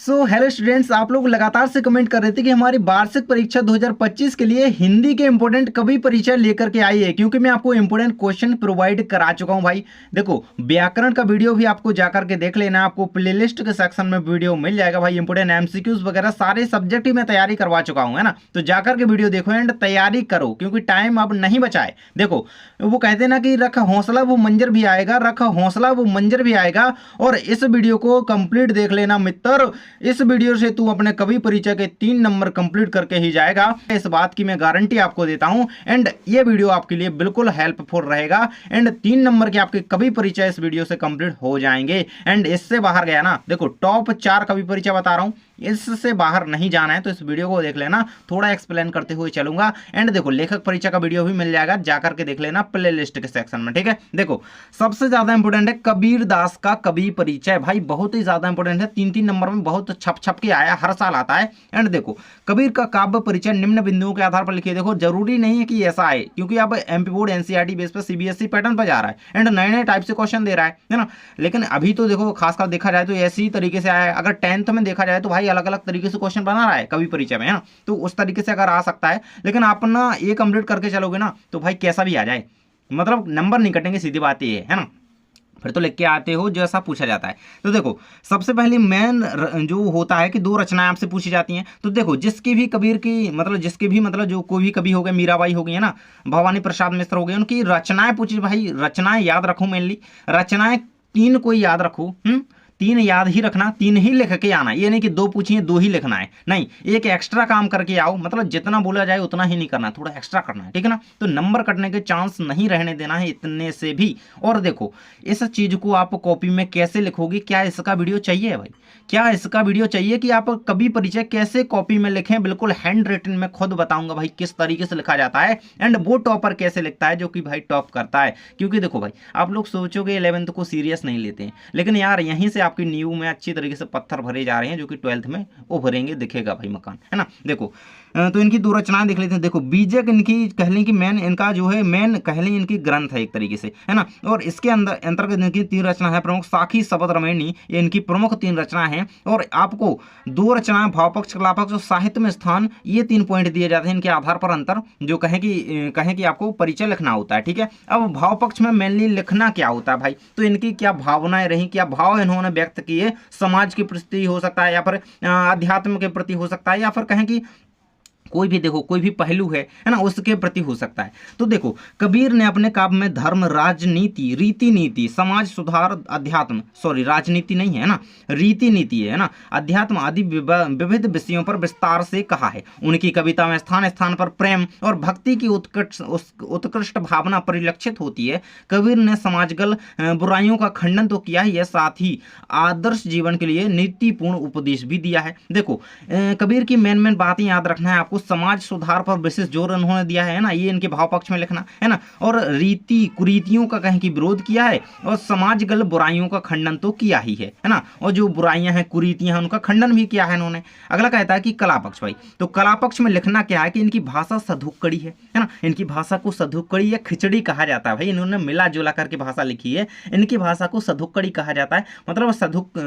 So hello students, आप लोग लगातार से कमेंट कर रहे थे कि हमारी वार्षिक परीक्षा 2025 के लिए हिंदी के इंपोर्टेंट कभी परीक्षा लेकर के आई है, क्योंकि मैं आपको इंपोर्टेंट क्वेश्चन प्रोवाइड करा चुका हूं भाई। देखो, व्याकरण का वीडियो भी आपको जाकर के देख लेना, आपको प्लेलिस्ट के सेक्शन में वीडियो मिल जाएगा भाई। इंपोर्टेंट एमसीक्यूज वगैरह सारे सब्जेक्ट ही मैं तैयारी करवा चुका हूँ, है ना। तो जाकर के वीडियो देखो एंड तैयारी करो, क्योंकि टाइम अब नहीं बचा है। देखो, वो कहते ना कि रख हौसला वो मंजर भी आएगा, रख हौसला वो मंजर भी आएगा। और इस वीडियो को कंप्लीट देख लेना मित्र, इस वीडियो से तू अपने कवि परिचय के 3 नंबर कंप्लीट करके ही जाएगा, इस बात की मैं गारंटी आपको देता हूं। एंड ये वीडियो आपके लिए बिल्कुल हेल्पफुल रहेगा एंड 3 नंबर के आपके कवि परिचय इस वीडियो से कंप्लीट हो जाएंगे। एंड इससे बाहर गया ना, देखो टॉप 4 कवि परिचय बता रहा हूं, इससे बाहर नहीं जाना है तो इस वीडियो को देख लेना, थोड़ा एक्सप्लेन करते हुए चलूंगा। एंड देखो, लेखक परिचय का वीडियो भी मिल जाएगा, जाकर के देख लेना प्लेलिस्ट के सेक्शन में, ठीक है। देखो, सबसे ज्यादा इंपोर्टेंट है कबीर दास का कवि परिचय, भाई बहुत ही ज्यादा इंपोर्टेंट है, 3-3 नंबर में बहुत छप छप के आया, हर साल आता है। एंड देखो, कबीर का काव्य परिचय निम्न बिंदुओं के आधार पर लिखिए। देखो, जरूरी नहीं है कि ऐसा आए, क्योंकि अब एमपी बोर्ड एनसीईआरटी बेस पर सीबीएसई पैटर्न पर जा रहा है एंड नए नए टाइप से क्वेश्चन दे रहा है ना। लेकिन अभी तो देखो, खासकर देखा जाए तो ऐसे ही तरीके से आया है। अगर 10th में देखा जाए तो भाई अलग अलग तरीके से क्वेश्चन बना रहा है कवि परिचय में, है ना। तो उस तरीके से अगर आ सकता है, लेकिन आप ना ये कंप्लीट करके चलोगे ना तो भाई कैसा भी आ जाए, मतलब नंबर नहीं कटेंगे, सीधी बात ये है ना। फिर तो लिख के आते हो जैसा पूछा जाता है। तो देखो, सबसे पहले मेन जो होता है कि 2 रचनाएं आपसे पूछी जाती हैं। तो देखो, जिसकी भी कबीर की मतलब जिसके भी मतलब जो कोई भी कवि हो गए, मीराबाई हो गई है ना, भवानी प्रसाद मिश्र हो गए, उनकी रचनाएं पूछी। भाई रचनाएं याद रखो, मेनली रचनाएं 3 कोई याद रखो, 3 याद ही रखना, 3 ही लिख के आना। ये नहीं कि 2 पूछिए 2 ही लिखना है, नहीं, एक एक्स्ट्रा काम करके आओ, मतलब जितना बोला जाए उतना ही नहीं करना, थोड़ा एक्स्ट्रा करना है, ठीक है ना। तो नंबर कटने के चांस नहीं रहने देना है इतने से भी। और देखो, इस चीज को आप कॉपी में कैसे लिखोगे, क्या इसका वीडियो चाहिए भाई, क्या इसका वीडियो चाहिए कि आप कवि परिचय कैसे कॉपी में लिखें, बिल्कुल हैंड रिटन में खुद बताऊंगा भाई किस तरीके से लिखा जाता है। एंड वो टॉपर कैसे लिखता है जो कि भाई टॉप करता है। क्योंकि देखो भाई, आप लोग सोचोगे 11th को सीरियस नहीं लेते हैं, लेकिन यार यहीं से आपकी नींव में अच्छी तरीके से पत्थर भरे जा रहे हैं, जो कि 12th में उभरेंगे, दिखेगा भाई मकान, है ना। देखो, तो इनकी 2 रचनाएं देख लेते हैं। देखो, बीजक इनकी कह लें कि मेन इनका जो है मेन कह लें इनकी ग्रंथ है एक तरीके से, है ना। और इसके अंतर्गत इनकी 3 रचना है प्रमुख, साखी शबद रमणी, ये इनकी प्रमुख 3 रचना है। और आपको 2 रचनाएं भावपक्ष, कलापक्ष और साहित्य में स्थान, ये 3 पॉइंट दिए जाते हैं इनके आधार पर अंतर, जो कहें कि आपको परिचय लिखना होता है, ठीक है। अब भावपक्ष में मेनली लिखना क्या होता है भाई, तो इनकी क्या भावनाएं रही, क्या भाव इन्होंने व्यक्त किए, समाज के प्रति हो सकता है, या फिर अध्यात्म के प्रति हो सकता है, या फिर कहें कि कोई भी, देखो कोई भी पहलू है ना, उसके प्रति हो सकता है। तो देखो, कबीर ने अपने काव्य में धर्म, राजनीति, रीति नीति, समाज सुधार, अध्यात्म, सॉरी राजनीति नहीं है ना, रीति नीति है ना, अध्यात्म आदि विविध विषयों पर विस्तार से कहा है। उनकी कविता में स्थान स्थान पर प्रेम और भक्ति की उत्कृष्ट भावना परिलक्षित होती है। कबीर ने समाजगल बुराइयों का खंडन तो किया ही है, साथ ही आदर्श जीवन के लिए नीतिपूर्ण उपदेश भी दिया है। देखो, कबीर की मेन बातें याद रखना है आपको। समाज सुधार पर विशेष जोर उन्होंने दिया है ना, ये इनके भाव पक्ष में लिखना है ना। और रीति कुरीतियों का कहीं की विरोध किया है, और समाजगल बुराइयों का खंडन तो किया ही है ना। और जो बुराइयां हैं, कुरीतियां हैं, उनका खंडन भी किया है इन्होंने। अगला कहता है कि कला पक्ष भाई, तो कला पक्ष में लिखना क्या है कि इनकी भाषा सधुक्कड़ी है ना। इनकी भाषा को सधुक्कड़ी या खिचड़ी कहा जाता है भाई, इन्होंने मिला जुला करके भाषा लिखी है। इनकी भाषा को सधुक्कड़ी कहा जाता है, मतलब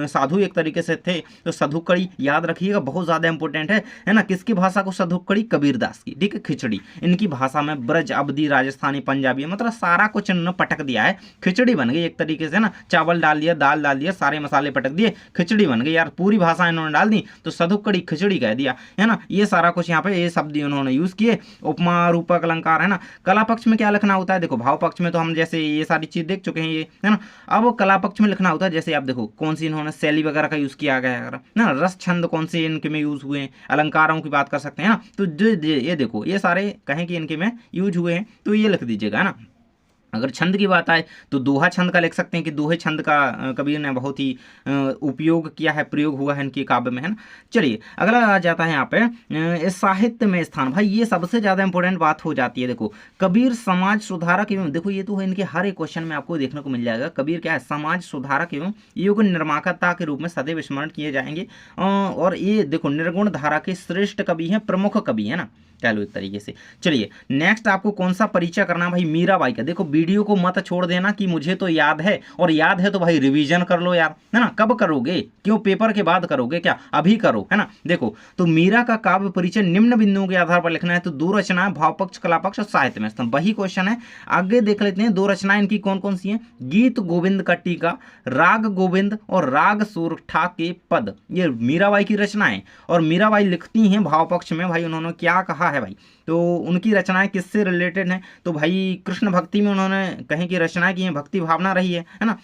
साधु एक तरीके से थे, तो सधुक्कड़ी याद रखिएगा, बहुत ज्यादा इंपॉर्टेंट है ना। किसकी भाषा को सधुक्कड़ी, कबीर दास की, ठीक है। खिचड़ी इनकी भाषा में ब्रज, अवधी, राजस्थानी, पंजाबी, मतलब सारा कुछ इन्होंने पटक दिया है, खिचड़ी बन गई एक तरीके से ना। चावल डाल दिया, दाल डाल दिया, सारे मसाले पटक दिए, खिचड़ी बन गई यार, पूरी भाषा इन्होंने डाल दी, तो सधुक्कड़ी खिचड़ी कह दिया, है ना। ये सारा कुछ यहाँ पे ये शब्द उन्होंने यूज किए। उपमा, रूपक, अलंकार, है ना। कला पक्ष में क्या लिखना होता है, देखो भाव पक्ष में तो हम जैसे ये सारी चीज देख चुके हैं, ये है ना। अब कला पक्ष में लिखना होता है, जैसे आप देखो कौन सी इन्होंने शैली वगैरह का यूज किया गया है ना, रस छंद कौन से इनके में यूज हुए हैं, अलंकारों की बात कर सकते हैं ना। तो ये देखो, ये सारे कहें कि इनके में यूज हुए हैं, तो ये लिख दीजिएगा ना। अगर छंद की बात आए तो दोहा छंद का लिख सकते हैं कि दोहे छंद का कबीर ने बहुत ही उपयोग किया है, प्रयोग हुआ है इनके काव्य में, है ना। चलिए, अगला आ जाता है यहाँ पे साहित्य में स्थान। भाई ये सबसे ज्यादा इंपॉर्टेंट बात हो जाती है। देखो, कबीर समाज सुधारक एवं, देखो ये तो इनके हर एक क्वेश्चन में आपको देखने को मिल जाएगा, कबीर क्या है, समाज सुधारक एवं युग निर्माता के रूप में सदैव स्मरण किए जाएंगे। और ये देखो, निर्गुण धारा के श्रेष्ठ कवि हैं, प्रमुख कवि है ना, कह लो एक तरीके से। चलिए, नेक्स्ट आपको कौन सा परिचय करना भाई, मीराबाई का। देखो वीडियो को मत छोड़ देना कि मुझे तो याद है, और याद है तो भाई रिवीजन कर लो यार, है ना। कब करोगे, क्यों पेपर के बाद करोगे क्या, अभी करो, है ना। देखो तो मीरा का काव्य परिचय निम्न बिंदुओं के आधार पर लिखना है, तो दो रचनाएं भाव पक्ष, कला पक्ष और साहित्य में स्तंभ, वही क्वेश्चन है। आगे देख लेते हैं, दो रचनाएं इनकी कौन कौन सी हैं। गीत गोविंद का टीका, राग गोविंद और राग सोरठा के पद, ये मीराबाई की रचनाएं, और मीराबाई लिखती हैं भाव पक्ष में। भाई उन्होंने क्या कहा है भाई, तो उनकी रचनाएं किससे रिलेटेड हैं, तो भाई कृष्ण भक्ति में उन्होंने कहीं की रचना की है, भक्ति भावना रही है ना।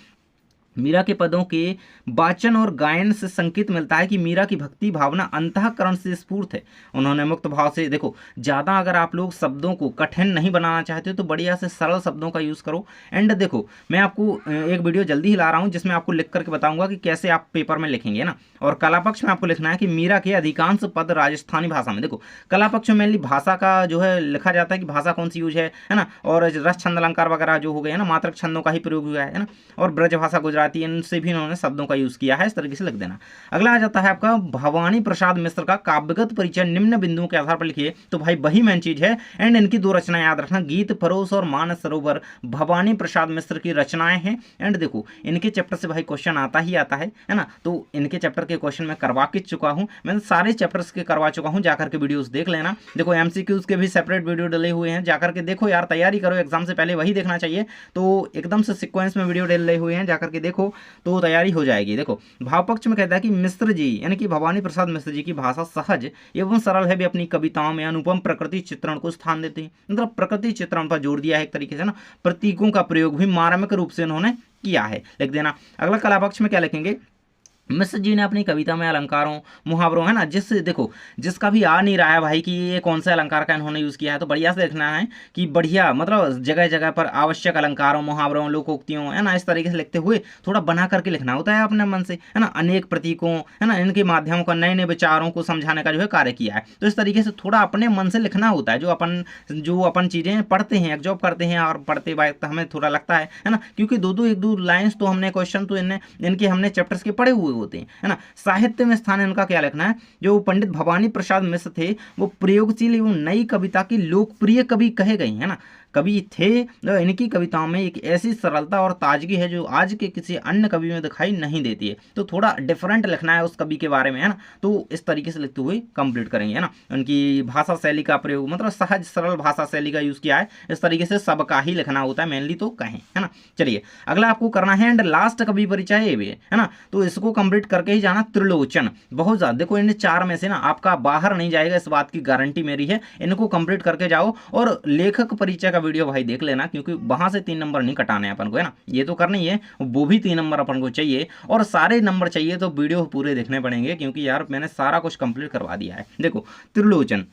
मीरा के पदों के वाचन और गायन से संकेत मिलता है कि मीरा की भक्ति भावना अंतःकरण से स्फूर्त है। उन्होंने मुक्त भाव से, देखो ज़्यादा अगर आप लोग शब्दों को कठिन नहीं बनाना चाहते हो तो बढ़िया से सरल शब्दों का यूज़ करो। एंड देखो मैं आपको एक वीडियो जल्दी ही ला रहा हूँ जिसमें आपको लिख करके बताऊंगा कि कैसे आप पेपर में लिखेंगे ना। और कला पक्ष में आपको लिखना है कि मीरा के अधिकांश पद राजस्थानी भाषा में, देखो कला पक्ष में मेनली भाषा का जो है लिखा जाता है कि भाषा कौन सी यूज है ना। और रस छंद अलंकार वगैरह जो हो गए है ना, मात्रक छंदों का ही प्रयोग हुआ है ना। और ब्रज भाषा गुजराती, इनसे भी उन्होंने शब्दों का यूज किया है, इस तरीके से लिख देना। अगला आ जाता है आपका भवानी प्रसाद मिश्र का काव्यगत परिचय निम्न बिंदुओं के आधार पर लिखिए, तो भाई वही मेन चीज है। एंड इनकी दो रचनाएं याद रखना, गीत परोस और मानस सरोवर भवानी प्रसाद मिश्र की रचनाएं हैं। एंड देखो इनके चैप्टर से भाई क्वेश्चन आता ही आता है ना। तो इनके चैप्टर के क्वेश्चन मैं करवा के चुका हूं, मैंने सारे चैप्टर्स के करवा चुका हूं, जाकर के वीडियोस देख लेना। देखो एमसीक्यूज के भी सेपरेट वीडियो डले हुए हैं, जाकर के देखो यार, तैयारी करो, एग्जाम से पहले वही देखना चाहिए। तो एकदम से सीक्वेंस में वीडियो डले हुए हैं, जाकर के देखो तो तैयारी हो जाएगी। देखो भाव पक्ष में कहता है कि मिश्र जी यानी कि भवानी प्रसाद मिश्र जी की भाषा सहज एवं सरल है, वे अपनी कविताओं में अनुपम प्रकृति चित्रण को स्थान देते हैं। मतलब प्रकृति चित्रण पर जोर दिया है एक तरीके से ना, प्रतीकों का प्रयोग भी मार्मिक रूप से उन्होंने किया है, लिख देना। अगला कला पक्ष में क्या लिखेंगे, मिश्र जी ने अपनी कविता में अलंकारों मुहावरों, है ना, देखो जिसका भी आ नहीं रहा है भाई कि ये कौन सा अलंकार का इन्होंने यूज़ किया है, तो बढ़िया से देखना है कि बढ़िया मतलब जगह जगह पर आवश्यक अलंकारों मुहावरों लोकोक्तियों, है ना, इस तरीके से लिखते हुए थोड़ा बना करके लिखना होता है अपने मन से, है ना। अनेक प्रतीकों, है ना, इनके माध्यमों का नए नए विचारों को समझाने का जो है कार्य किया है। तो इस तरीके से थोड़ा अपने मन से लिखना होता है, जो अपन चीज़ें पढ़ते हैं, एग्जॉब करते हैं और पढ़ते वक्त हमें थोड़ा लगता है ना, क्योंकि एक दो लाइन्स तो हमने क्वेश्चन तो इनके हमने चैप्टर्स के पढ़े हुए होते हैं, है ना। साहित्य में स्थान इनका क्या लिखना है, जो पंडित भवानी प्रसाद मिश्र थे वो प्रयोगशील एवं नई कविता की लोकप्रिय कवि कहे गए, है ना, कवि थे। इनकी कविताओं में एक ऐसी सरलता और ताजगी है जो आज के किसी अन्य कवि में दिखाई नहीं देती है। तो थोड़ा डिफरेंट लिखना है उस कवि के बारे में, है ना। तो इस तरीके से लिखते हुए कंप्लीट करेंगे, है ना। उनकी भाषा शैली का प्रयोग मतलब सहज सरल भाषा शैली का यूज किया है, इस तरीके से सबका ही लिखना होता है, मेनली तो कहें, है ना। चलिए अगला आपको करना है एंड लास्ट कवि परिचय ये भी है ना, तो इसको कंप्लीट करके ही जाना। त्रिलोचन बहुत ज्यादा, देखो इन चार में से ना आपका बाहर नहीं जाएगा, इस बात की गारंटी मेरी है। इनको कंप्लीट करके जाओ और लेखक परिचय का वीडियो भाई देख लेना, क्योंकि वहां से 3 नंबर नहीं कटाने अपन को, है ना। ये तो करनी है, वो भी 3 नंबर अपन को चाहिए, और सारे नंबर चाहिए तो वीडियो पूरे देखने पड़ेंगे, क्योंकि यार मैंने सारा कुछ कंप्लीट करवा दिया है। देखो त्रिलोचन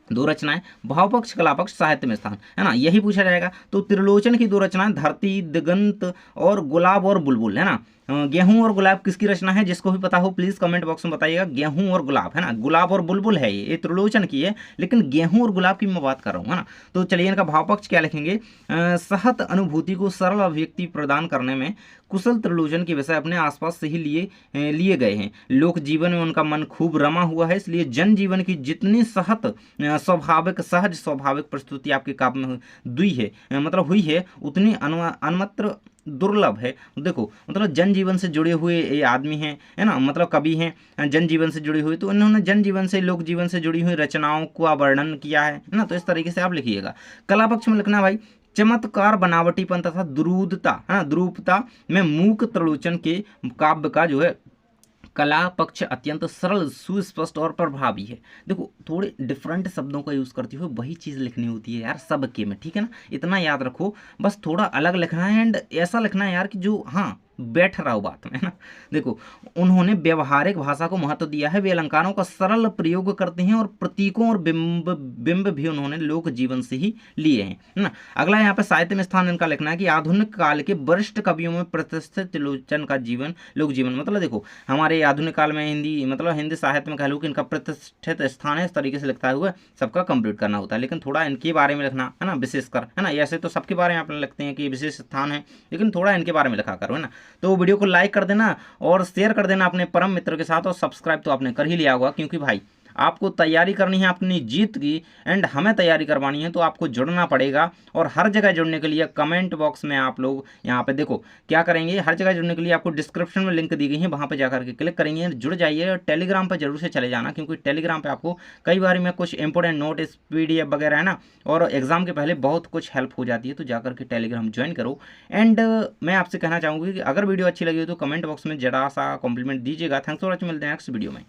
दो रचनाएं, भाव पक्ष कला पक्ष साहित्य में स्थान, है ना, यही पूछा जाएगा। तो त्रिलोचन की दो रचनाएं धरती दिगंत और गुलाब और बुलबुल, है ना। गेहूं और गुलाब किसकी रचना है, जिसको भी पता हो प्लीज कमेंट बॉक्स में बताइएगा। गेहूं और गुलाब, है ना, गुलाब और बुलबुल है ये त्रिलोचन की है, लेकिन गेहूं और गुलाब की मैं बात कर रहा हूँ, है ना। तो चलिए इनका भाव पक्ष क्या लिखेंगे, सहत अनुभूति को सरल अभिव्यक्ति प्रदान करने में कुशल त्रिलोचन के विषय अपने आसपास से ही लिए गए हैं। लोक जीवन में उनका मन खूब रमा हुआ है, इसलिए जन जीवन की जितनी सहज स्वाभाविक प्रस्तुति आपके काव्य में हुई है उतनी अन्यत्र दुर्लभ है। देखो मतलब जन जीवन से जुड़े हुए ये आदमी हैं, है ना, मतलब कवि हैं जन जीवन से जुड़े हुए, तो इन्होंने जन जीवन से लोक जीवन से जुड़ी हुई रचनाओं का वर्णन किया है ना। तो इस तरीके से आप लिखिएगा। कला पक्ष में लिखना भाई, चमत्कार बनावटीपन तथा द्रुतता, है ना, द्रुपता में मूक त्रिलोचन के काव्य का जो है कला पक्ष अत्यंत सरल सुस्पष्ट और प्रभावी है। देखो थोड़े डिफरेंट शब्दों का यूज करते हुए वही चीज लिखनी होती है यार सबके में, ठीक है ना, इतना याद रखो। बस थोड़ा अलग लिखना है एंड ऐसा लिखना है यार कि जो हाँ बैठ रहा हो बात में, है ना। देखो उन्होंने व्यवहारिक भाषा को महत्व दिया है, वे अलंकारों का सरल प्रयोग करते हैं और प्रतीकों और बिंब भी उन्होंने लोक जीवन से ही लिए हैं, है ना। अगला यहाँ पे साहित्य में स्थान इनका लिखना है कि आधुनिक काल के वरिष्ठ कवियों में प्रतिष्ठित त्रिलोचन का जीवन लोक जीवन, मतलब देखो हमारे आधुनिक काल में हिंदी साहित्य में कह लो कि इनका प्रतिष्ठित स्थान है, इस तरीके से लिखता हुआ सबका कंप्लीट करना होता है, लेकिन थोड़ा इनके बारे में लिखना, है ना, विशेषकर, है ना। ऐसे तो सबके बारे में आप लिखते हैं कि विशेष स्थान है, लेकिन थोड़ा इनके बारे में लिखा करो, है ना। तो वीडियो को लाइक कर देना और शेयर कर देना अपने परम मित्र के साथ, और सब्सक्राइब तो आपने कर ही लिया होगा, क्योंकि भाई आपको तैयारी करनी है अपनी जीत की एंड हमें तैयारी करवानी है, तो आपको जुड़ना पड़ेगा। और हर जगह जुड़ने के लिए कमेंट बॉक्स में आप लोग यहाँ पे देखो क्या करेंगे, हर जगह जुड़ने के लिए आपको डिस्क्रिप्शन में लिंक दी गई है, वहाँ पे जाकर के क्लिक करेंगे, जुड़ जाइए। और टेलीग्राम पर जरूर से चले जाना, क्योंकि टेलीग्राम पे आपको कई बार में कुछ इंपॉर्टेंट नोट PDF वगैरह है ना, और एग्जाम के पहले बहुत कुछ हेल्प हो जाती है, तो जाकर के टेलीग्राम ज्वाइन करो। एंड मैं आपसे कहना चाहूँगी कि अगर वीडियो अच्छी लगी हो तो कमेंट बॉक्स में जरा सा कॉम्प्लीमेंट दीजिएगा। थैंक्स फॉर वॉचिंग, मिलते हैं नेक्स्ट वीडियो में।